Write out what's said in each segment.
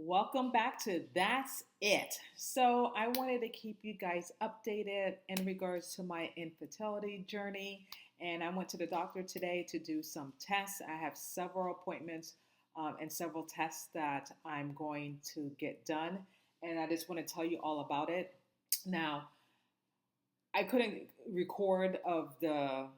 Welcome back to That's It. So, I wanted to keep you guys updated in regards to my infertility journey. And I went to the doctor today to do some tests. I have several appointments and several tests that I'm going to get done. And I just want to tell you all about it. Now, I couldn't record of the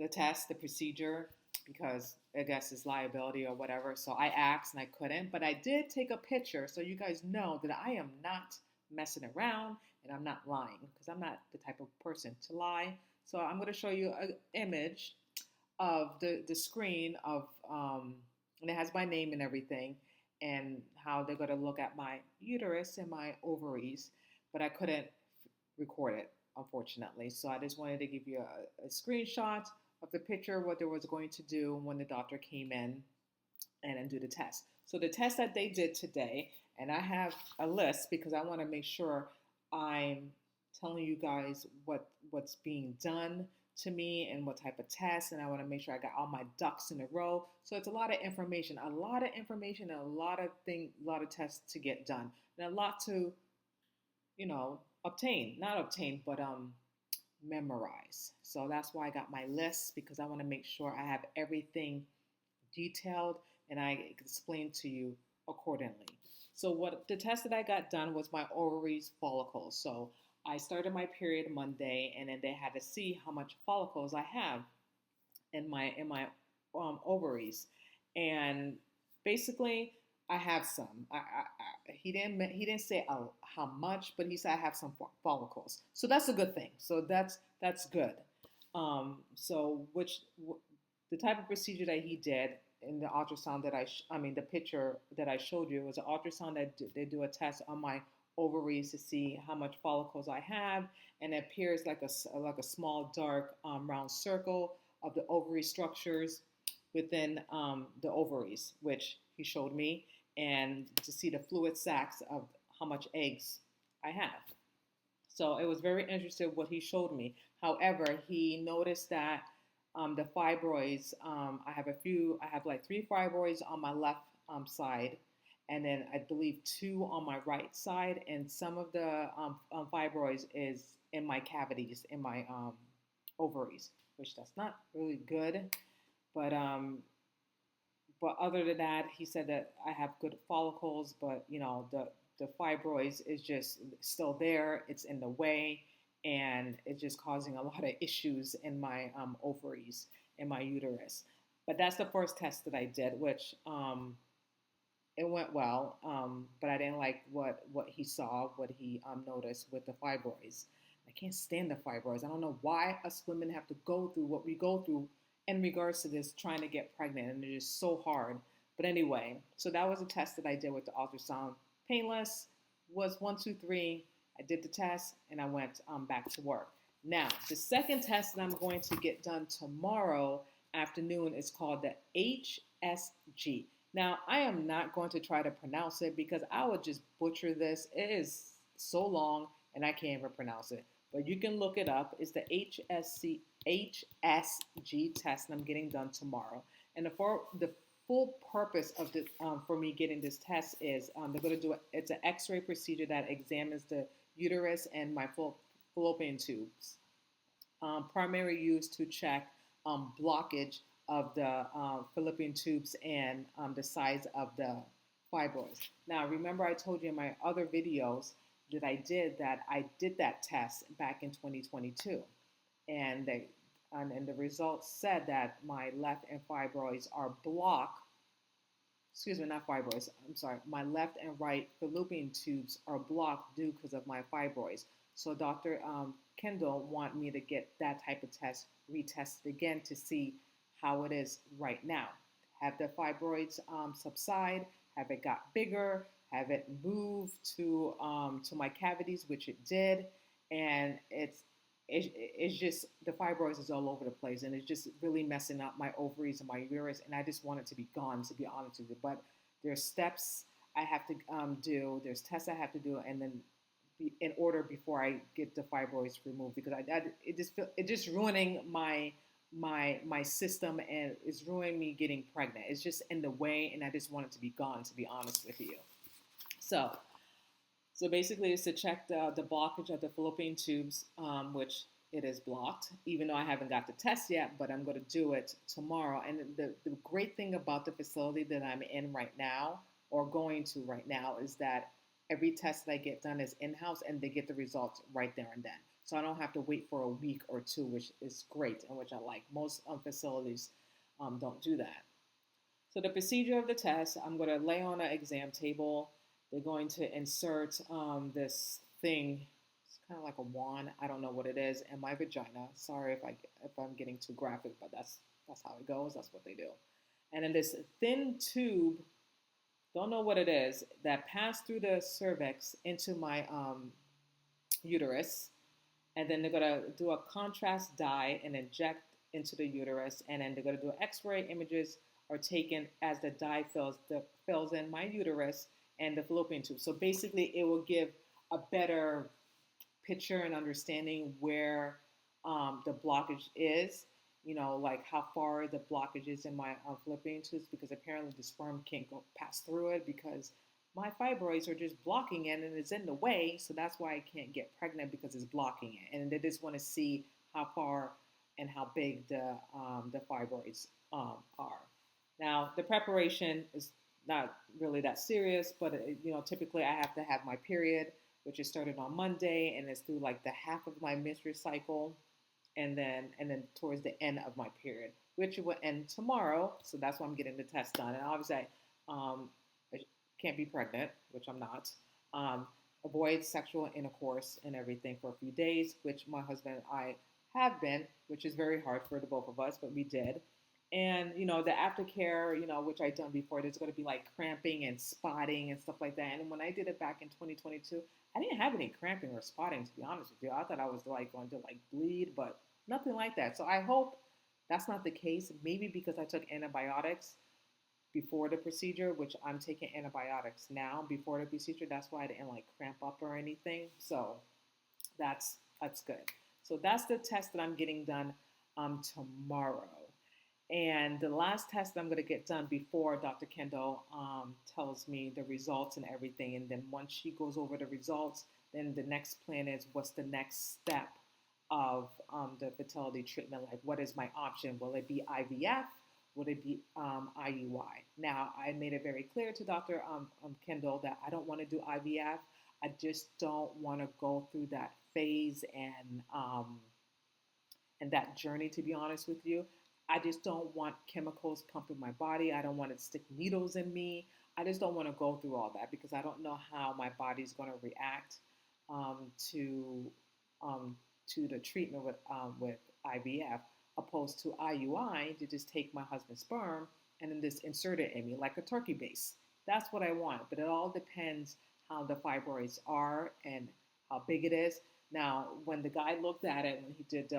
test, the procedure, because I guess it's liability or whatever. So I asked and I couldn't, but I did take a picture so you guys know that I am not messing around and I'm not lying because I'm not the type of person to lie. So I'm going to show you an image of the screen of and it has my name and everything and how they're going to look at my uterus and my ovaries, but I couldn't record it unfortunately. So I just wanted to give you a screenshot of the picture, what they was going to do when the doctor came in and do the test. So the test that they did today, and I have a list because I want to make sure I'm telling you guys what's being done to me and what type of test, and I want to make sure I got all my ducks in a row. So it's a lot of information, and a lot of tests to get done, and a lot to, not obtain, but memorize. So that's why I got my list because I want to make sure I have everything detailed and I explain to you accordingly. So what the test that I got done was my ovaries follicles. So I started my period Monday and then they had to see how much follicles I have in my ovaries. And basically I have some. He didn't say how much, but he said I have some follicles. So that's a good thing. So that's good. The type of procedure that he did in the ultrasound the picture that I showed you was an ultrasound that they do a test on my ovaries to see how much follicles I have, and it appears like a small dark round circle of the ovary structures within the ovaries, which he showed me, and to see the fluid sacs of how much eggs I have. So it was very interesting what he showed me. However, he noticed that the fibroids, I have like 3 fibroids on my left side, and then I believe 2 on my right side, and some of the fibroids is in my cavities, in my ovaries, which that's not really good. But other than that, he said that I have good follicles, but the fibroids is just still there. It's in the way, and it's just causing a lot of issues in my ovaries and my uterus. But that's the first test that I did, which it went well. But I didn't like what he saw, what he noticed with the fibroids. I can't stand the fibroids. I don't know why us women have to go through what we go through in regards to this trying to get pregnant, and it is so hard. But anyway, so that was a test that I did with the ultrasound. Painless, was 1, 2, 3. I did the test and I went back to work. Now, the second test that I'm going to get done tomorrow afternoon is called the HSG. Now, I am not going to try to pronounce it because I would just butcher this. It is so long and I can't even pronounce it. But you can look it up. It's the HSG test, and I'm getting done tomorrow. And the full purpose of the for me getting this test is they're going to do it's an X-ray procedure that examines the uterus and my fallopian tubes. Primary use to check blockage of the fallopian tubes and the size of the fibroids. Now, remember I told you in my other videos that I did that test back in 2022, and the results said that my left and fibroids are blocked. Excuse me, not fibroids. I'm sorry. My left and right fallopian tubes are blocked due because of my fibroids. So Dr. Kendall want me to get that type of test retested again to see how it is right now. Have the fibroids subside? Have it got bigger? Have it moved to my cavities, which it did, and it's just the fibroids is all over the place, and it's just really messing up my ovaries and my uterus, and I just want it to be gone, to be honest with you. But there's steps I have to do, there's tests I have to do, and then in order before I get the fibroids removed, because it just ruining my system, and it's ruining me getting pregnant. It's just in the way, and I just want it to be gone, to be honest with you. So, so basically, it's to check the blockage of the fallopian tubes, which it is blocked, even though I haven't got the test yet, but I'm going to do it tomorrow. And the great thing about the facility that I'm in right now, or going to right now, is that every test that I get done is in house and they get the results right there and then. So I don't have to wait for a week or two, which is great and which I like. Most facilities don't do that. So the procedure of the test, I'm going to lay on an exam table. They're going to insert this thing. It's kind of like a wand. I don't know what it is, in my vagina. Sorry if I'm getting too graphic, but that's how it goes. That's what they do. And then this thin tube, don't know what it is, that passed through the cervix into my uterus. And then they're going to do a contrast dye and inject into the uterus. And then they're going to do X-ray images are taken as the dye fills in my uterus and the fallopian tube. So basically, it will give a better picture and understanding where the blockage is. You know, like how far the blockage is in my fallopian tubes, because apparently the sperm can't go pass through it because my fibroids are just blocking it and it's in the way. So that's why I can't get pregnant, because it's blocking it. And they just want to see how far and how big the fibroids are. Now, the preparation is not really that serious, but typically I have to have my period, which is started on Monday and it's through like the half of my menstrual cycle, and then towards the end of my period, which will end tomorrow. So that's why I'm getting the test done. And obviously, I can't be pregnant, which I'm not. Avoid sexual intercourse and everything for a few days, which my husband and I have been, which is very hard for the both of us, but we did. And, the aftercare, which I've done before, there's going to be like cramping and spotting and stuff like that. And when I did it back in 2022, I didn't have any cramping or spotting, to be honest with you. I thought I was like going to like bleed, but nothing like that. So I hope that's not the case. Maybe because I took antibiotics before the procedure, which I'm taking antibiotics now before the procedure. That's why I didn't like cramp up or anything. So that's good. So that's the test that I'm getting done tomorrow. And the last test that I'm going to get done before Dr. Kendall tells me the results and everything. And then once she goes over the results, then the next plan is what's the next step of the fertility treatment? Like, what is my option? Will it be IVF? Will it be IUI? Now, I made it very clear to Dr. Kendall that I don't want to do IVF. I just don't want to go through that phase and that journey, to be honest with you. I just don't want chemicals pumping my body. I don't want to stick needles in me. I just don't want to go through all that, because I don't know how my body's going to react to the treatment with IVF, opposed to IUI, to just take my husband's sperm and then just insert it in me like a turkey base. That's what I want, but it all depends how the fibroids are and how big it is. Now, when the guy looked at it, when he did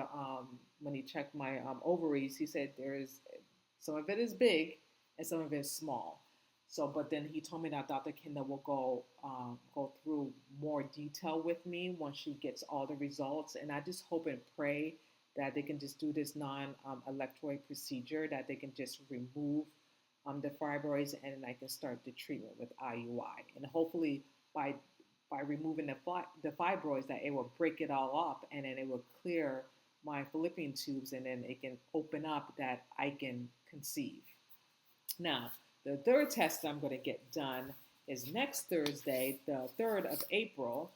when he checked my ovaries, he said some of it is big and some of it is small. So, but then he told me that Dr. Kendall will go through more detail with me once she gets all the results. And I just hope and pray that they can just do this non-electroid procedure, that they can just remove the fibroids, and I can start the treatment with IUI. And hopefully by removing the fibroids, that it will break it all up, and then it will clear my fallopian tubes, and then it can open up that I can conceive. Now, the third test I'm going to get done is next Thursday, the 3rd of April,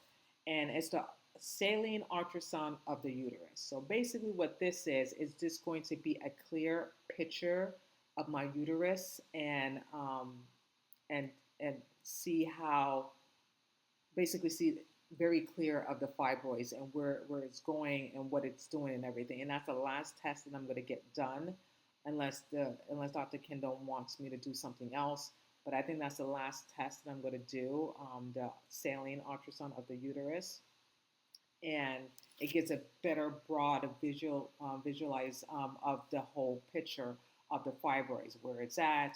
and it's the saline ultrasound of the uterus. So basically what this is just going to be a clear picture of my uterus, and see how, basically see very clear of the fibroids and where it's going and what it's doing and everything. And that's the last test that I'm going to get done, unless Dr. Kendall wants me to do something else. But I think that's the last test that I'm going to do, the saline ultrasound of the uterus. And it gives a better, broad visualize of the whole picture of the fibroids, where it's at,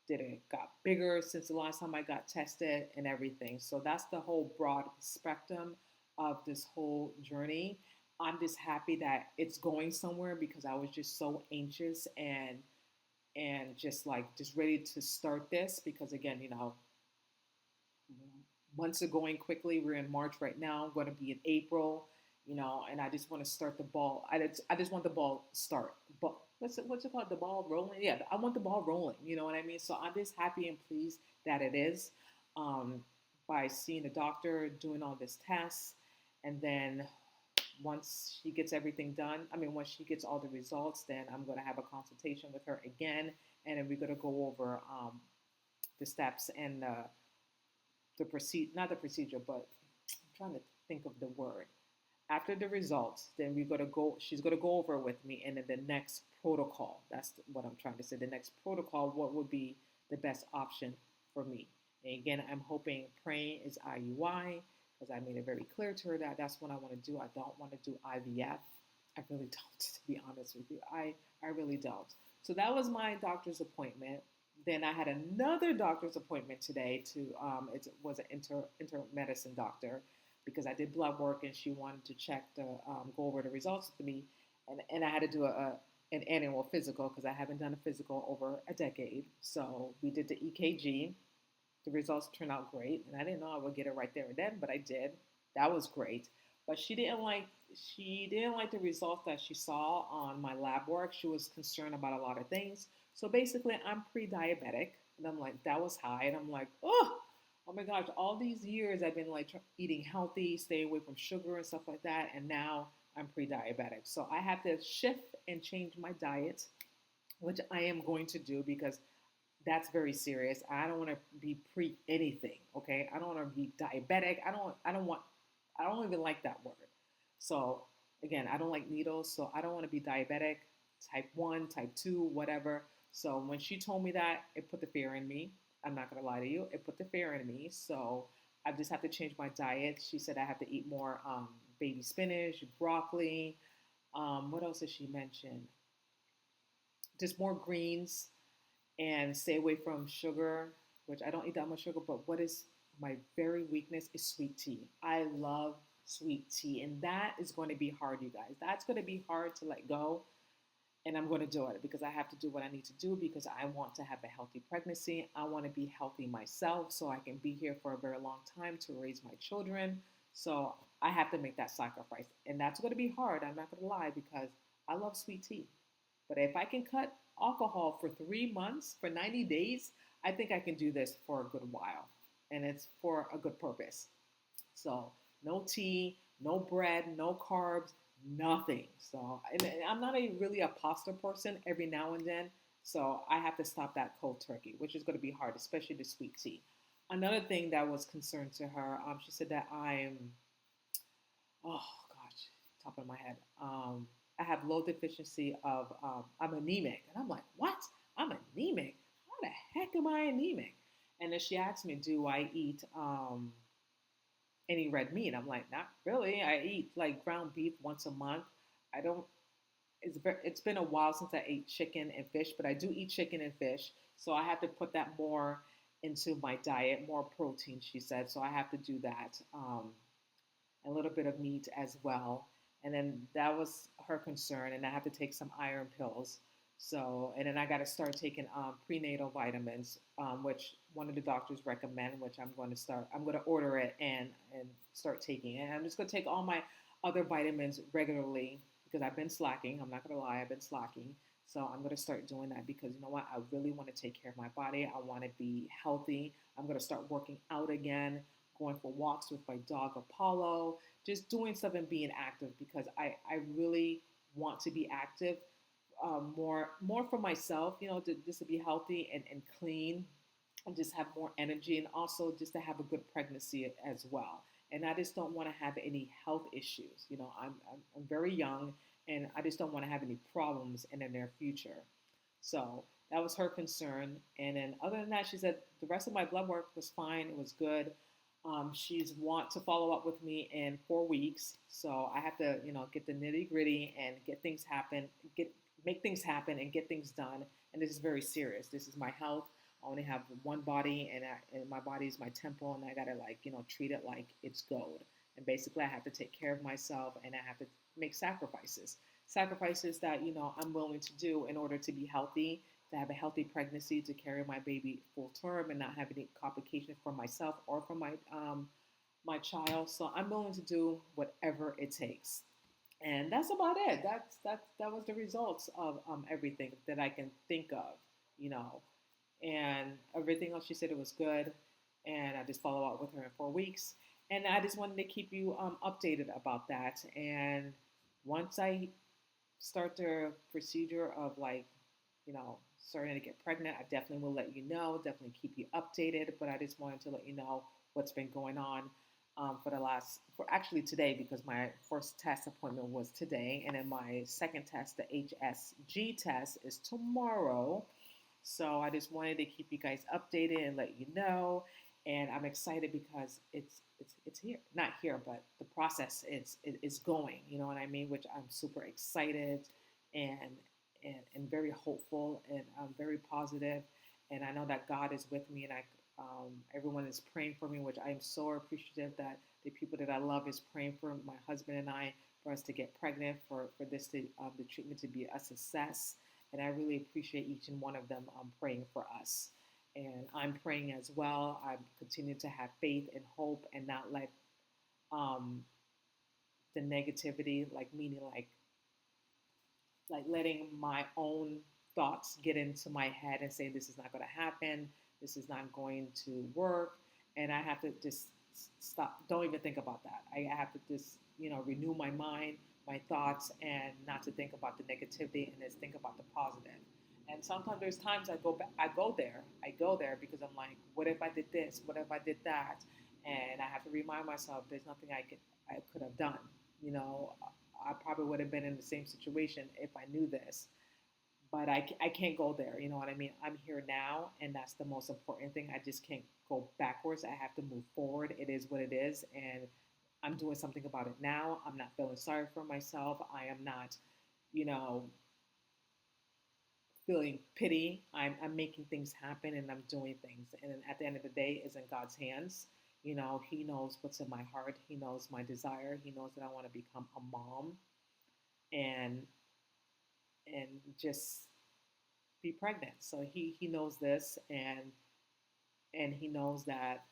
did it got bigger since the last time I got tested, and everything. So that's the whole broad spectrum of this whole journey. I'm just happy that it's going somewhere, because I was just so anxious and just ready to start this, because again, Months are going quickly. We're in March right now. I'm going to be in April, and I just want to start the ball. I just want the ball start. But what's it called? The ball rolling? Yeah, I want the ball rolling. You know what I mean? So I'm just happy and pleased that it is. Um, by seeing the doctor, doing all this tests, and then once she gets everything done, once she gets all the results, then I'm going to have a consultation with her again, and then we're going to go over the steps and the procedure, not the procedure, but I'm trying to think of the word. After the results, then we're gonna go. She's gonna go over with me, and then the next protocol. That's what I'm trying to say. The next protocol, what would be the best option for me? And again, I'm hoping, praying is IUI because I made it very clear to her that that's what I want to do. I don't want to do IVF. I really don't, to be honest with you. I really don't. So that was my doctor's appointment. Then I had another doctor's appointment today it was an medicine doctor because I did blood work and she wanted to go over the results with me. And I had to do an annual physical because I haven't done a physical over a decade. So we did the EKG. The results turned out great. And I didn't know I would get it right there and then, but I did. That was great. But she didn't like the results that she saw on my lab work. She was concerned about a lot of things. So basically, I'm pre-diabetic, and I'm like, that was high, and I'm like, oh my gosh, all these years I've been like eating healthy, staying away from sugar and stuff like that, and now I'm pre-diabetic. So I have to shift and change my diet, which I am going to do because that's very serious. I don't want to be pre anything, okay? I don't want to be diabetic. I don't even like that word. So again, I don't like needles, so I don't want to be diabetic, type 1, type 2, whatever. So when she told me that, it put the fear in me. I'm not going to lie to you. It put the fear in me. So I just have to change my diet. She said I have to eat more baby spinach, broccoli. What else did she mention? Just more greens and stay away from sugar, which I don't eat that much sugar. But what is my very weakness is sweet tea. I love sweet tea. And that is going to be hard, you guys. That's going to be hard to let go. And I'm going to do it because I have to do what I need to do because I want to have a healthy pregnancy. I want to be healthy myself so I can be here for a very long time to raise my children. So I have to make that sacrifice. And that's going to be hard. I'm not going to lie because I love sweet tea. But if I can cut alcohol for 3 months, for 90 days, I think I can do this for a good while. And it's for a good purpose. So no tea, no bread, no carbs, nothing. So, and I'm not really a pasta person every now and then. So I have to stop that cold turkey, which is going to be hard, especially the sweet tea. Another thing that was concerned to her, she said that oh gosh, top of my head, I have low deficiency of, I'm anemic. And I'm like, what? I'm anemic? How the heck am I anemic? And then she asked me, do I eat any red meat? I'm like, not really. I eat like ground beef once a month. I don't. It's been a while since I ate chicken and fish, but I do eat chicken and fish, so I have to put that more into my diet, more protein. She said, so I have to do that, a little bit of meat as well. And then that was her concern, and I have to take some iron pills. So, and then I got to start taking prenatal vitamins, which one of the doctors recommend, which I'm going to start. I'm going to order it and start taking it. And I'm just going to take all my other vitamins regularly because I've been slacking. I'm not going to lie, I've been slacking. So I'm going to start doing that because you know what? I really want to take care of my body. I want to be healthy. I'm going to start working out again, going for walks with my dog Apollo, just doing stuff and being active because I really want to be active, more for myself, just to be healthy and clean and just have more energy and also just to have a good pregnancy as well. And I just don't want to have any health issues. I'm very young and I just don't want to have any problems in the near future. So that was her concern. And then other than that, she said the rest of my blood work was fine. It was good. She's want to follow up with me in 4 weeks. So I have to, get the nitty gritty and make things happen and get things done. And this is very serious. This is my health. I only have one body and my body is my temple and I got to treat it like it's gold. And basically I have to take care of myself and I have to make sacrifices that, I'm willing to do in order to be healthy, to have a healthy pregnancy, to carry my baby full term and not have any complications for myself or for my child. So I'm willing to do whatever it takes. And that's about it. That was the results of everything that I can think of, you know. And everything else she said, it was good. And I just follow up with her in 4 weeks. And I just wanted to keep you updated about that. And once I start the procedure of, like, starting to get pregnant, I definitely will let you know. Definitely keep you updated. But I just wanted to let you know what's been going on for actually today, because my first test appointment was today, and then my second test, the HSG test, is tomorrow. So I just wanted to keep you guys updated and let you know. And I'm excited because it's here, not here, but the process is going. You know what I mean? Which I'm super excited and and very hopeful, and very positive. And I know that God is with me, and everyone is praying for me, which I am so appreciative that the people that I love is praying for my husband and I, for us to get pregnant, for this to the treatment to be a success. And I really appreciate each and one of them praying for us. And I'm praying as well. I continue to have faith and hope, and not let um, the negativity, like, meaning like letting my own thoughts get into my head and say this is not going to happen, this is not going to work, and I have to just stop. Don't even think about that. I have to just renew my mind, my thoughts, and not to think about the negativity, and just think about the positive. And sometimes there's times I go back, I go there because I'm like, what if I did this? What if I did that? And I have to remind myself there's nothing I could have done. You know, I probably would have been in the same situation if I knew this, but I can't go there. You know what I mean? I'm here now, and that's the most important thing. I just can't go backwards. I have to move forward. It is what it is, and I'm doing something about it now. I'm not feeling sorry for myself. I am not, you know, feeling pity. I'm making things happen, and I'm doing things. And at the end of the day, it's in God's hands. He knows what's in my heart. He knows my desire. He knows that I want to become a mom, and just be pregnant. So he knows this, and he knows that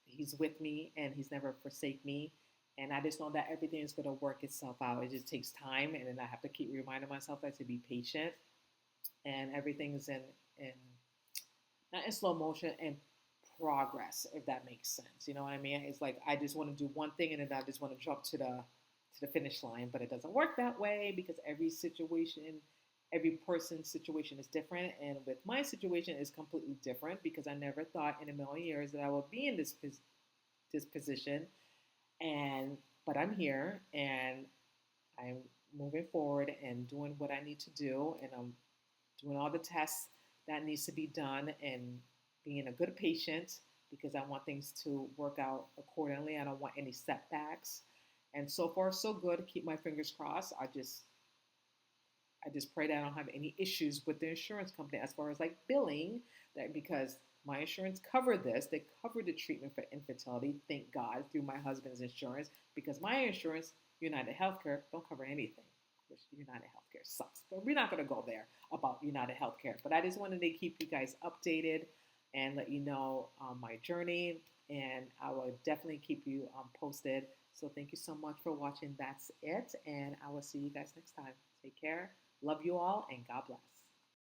he's with me, and he's never forsake me. And I just know that everything is going to work itself out. It just takes time, and then I have to keep reminding myself that, to be patient, and everything is in not in slow motion, and progress, if that makes sense. You know what I mean? It's like I just want to do one thing, and then I just want to jump to the finish line, but it doesn't work that way, because every person's situation is different. And with my situation is completely different, because I never thought in a million years that I would be in this position. And but I'm here, and I'm moving forward and doing what I need to do, and I'm doing all the tests that needs to be done, and being a good patient, because I want things to work out accordingly. I don't want any setbacks. And so far, so good. Keep my fingers crossed. I just pray that I don't have any issues with the insurance company as far as, like, billing, that because my insurance covered this. They covered the treatment for infertility, thank God, through my husband's insurance, because my insurance, United Healthcare, don't cover anything, which United Healthcare sucks. But we're not going to go there about United Healthcare. But I just wanted to keep you guys updated and let you know my journey, and I will definitely keep you posted. So thank you so much for watching. That's it, and I will see you guys next time. Take care. Love you all, and God bless.